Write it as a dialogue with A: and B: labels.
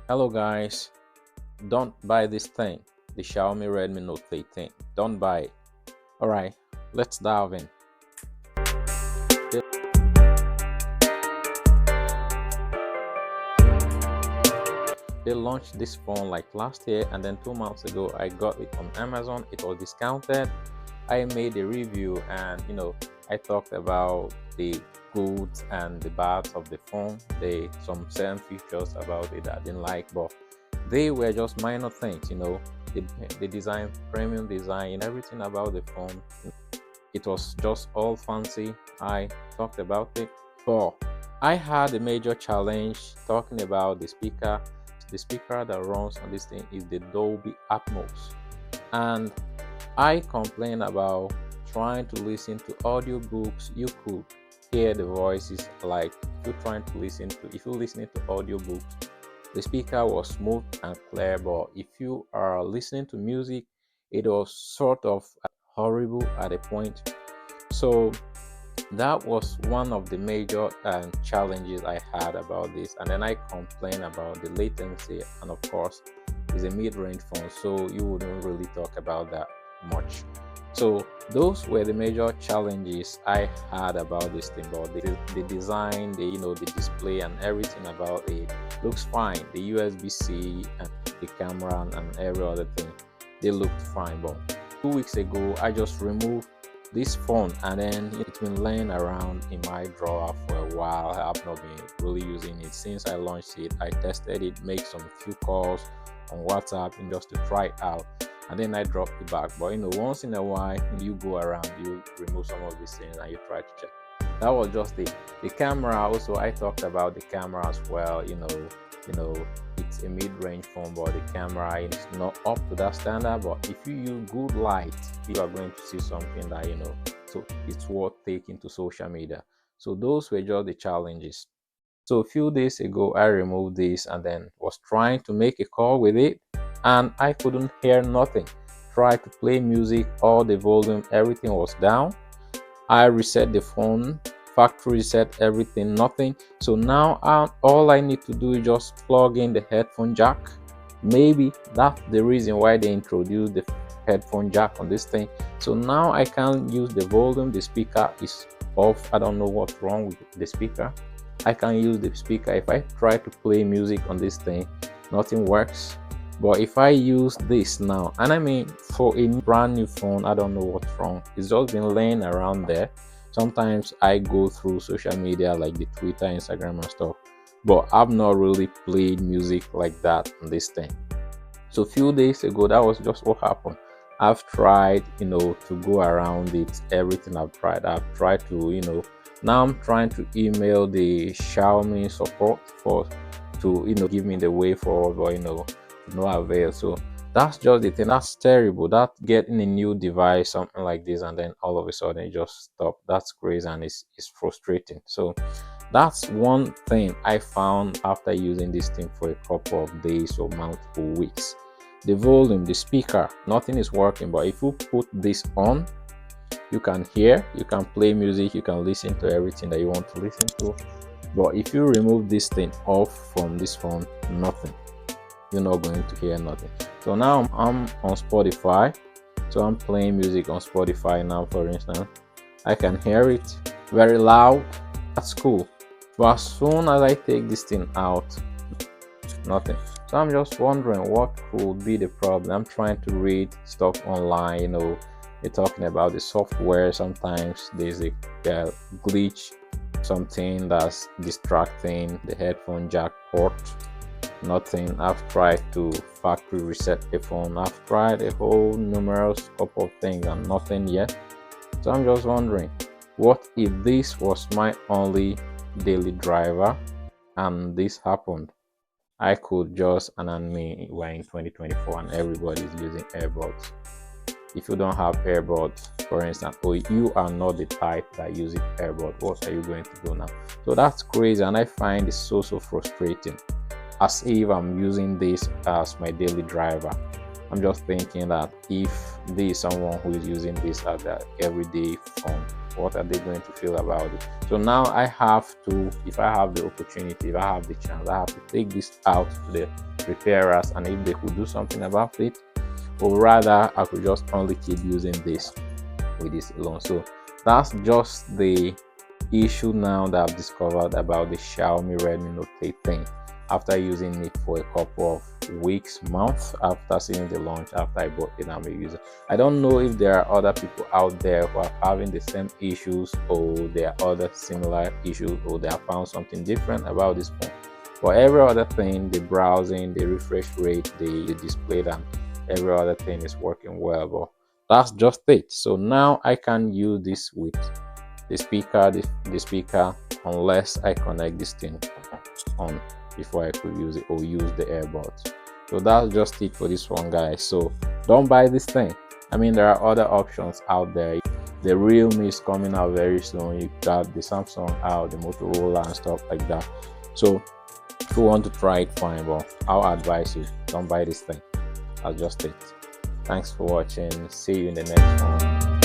A: Hello guys, don't buy this thing, the Xiaomi Redmi Note 18. Don't buy it. Alright, let's dive in. They they launched this phone like last year, and then 2 months ago I got it on Amazon. It was discounted. I made a review, and I talked about the goods and the bads of the phone. Some certain features about it that I didn't like, but they were just minor things. The design, premium design, everything about the phone. It was just all fancy. I talked about it, but I had a major challenge talking about the speaker. The speaker that runs on this thing is the Dolby Atmos, and I complained about trying to listen to audiobooks. You could hear the voices, like if you're listening to audiobooks, the speaker was smooth and clear, but if you are listening to music, it was sort of horrible at a point. So that was one of the major challenges I had about this. And then I complained about the latency, and of course it's a mid-range phone, so you wouldn't really talk about that much. So those were the major challenges I had about this thing. But the design, the display and everything about it looks fine. The USB-C and the camera and every other thing, they looked fine. But 2 weeks ago I just removed this phone, and then it's been laying around in my drawer for a while. I have not been really using it since I launched it. I tested it, made some few calls on WhatsApp and just to try it out, and then I dropped it back. But once in a while you go around, you remove some of these things and you try to check. That was just the camera. Also, I talked about the camera as well. It's a mid-range phone, but the camera is not up to that standard. But if you use good light, you are going to see something that so it's worth taking to social media. So those were just the challenges. So a few days ago I removed this and then was trying to make a call with it, and I couldn't hear nothing. Tried to play music, all the volume, everything was down. I reset the phone, factory reset everything, nothing. So now all I need to do is just plug in the headphone jack. Maybe that's the reason why they introduced the headphone jack on this thing. So now I can use the volume. The speaker is off. I don't know what's wrong with the speaker. I can use the speaker. If I try to play music on this thing, nothing works. But if I use this now, and I mean for a brand new phone, I don't know what's wrong. It's just been laying around there. Sometimes I go through social media like the Twitter, Instagram and stuff, but I've not really played music like that on this thing. So a few days ago, that was just what happened. I've tried, to go around it. Everything I've tried to, now I'm trying to email the Xiaomi support to give me the way forward, but no avail. So that's just the thing. That's terrible. That getting a new device, something like this, and then all of a sudden it just stopped. That's crazy, and it's frustrating. So that's one thing I found after using this thing for a couple of days or multiple weeks. The volume, the speaker, nothing is working. But if you put this on, you can hear, you can play music, you can listen to everything that you want to listen to. But if you remove this thing off from this phone, nothing. You're not going to hear nothing. So now I'm on Spotify, so I'm playing music on Spotify now. For instance, I can hear it very loud. That's cool. But as soon as I take this thing out, nothing. So I'm just wondering what could be the problem. I'm trying to read stuff online. They're talking about the software. Sometimes there's a glitch, something that's distracting the headphone jack port. Nothing. I've tried to factory reset the phone. I've tried a whole numerous couple of things and nothing yet. So I'm just wondering, what if this was my only daily driver and this happened? I could just, and me, we're in 2024 and everybody's using AirPods. If you don't have AirPods, for instance, or you are not the type that uses AirPods, what are you going to do now? So that's crazy, and I find it so frustrating. As if I'm using this as my daily driver. I'm just thinking that if there is someone who is using this as their everyday phone, what are they going to feel about it? So now I have to, if I have the opportunity, if I have the chance, I have to take this out to the repairers and if they could do something about it, or rather I could just only keep using this with this alone. So that's just the issue now that I've discovered about the Xiaomi Redmi Note 8 after using it for a couple of weeks, months after seeing the launch, after I bought it. I'm a user. I don't know if there are other people out there who are having the same issues, or there are other similar issues, or they have found something different about this phone. For every other thing, the browsing, the refresh rate, the display, and every other thing is working well, but that's just it. So now I can use this with the speaker unless I connect this thing on before I could use it, or use the earbuds. So that's just it for this one, guys. So don't buy this thing. I mean, there are other options out there. The Realme is coming out very soon. You got the Samsung out, the Motorola and stuff like that. So if you want to try it, fine, but I'll advise you, don't buy this thing. That's just it. Thanks for watching. See you in the next one.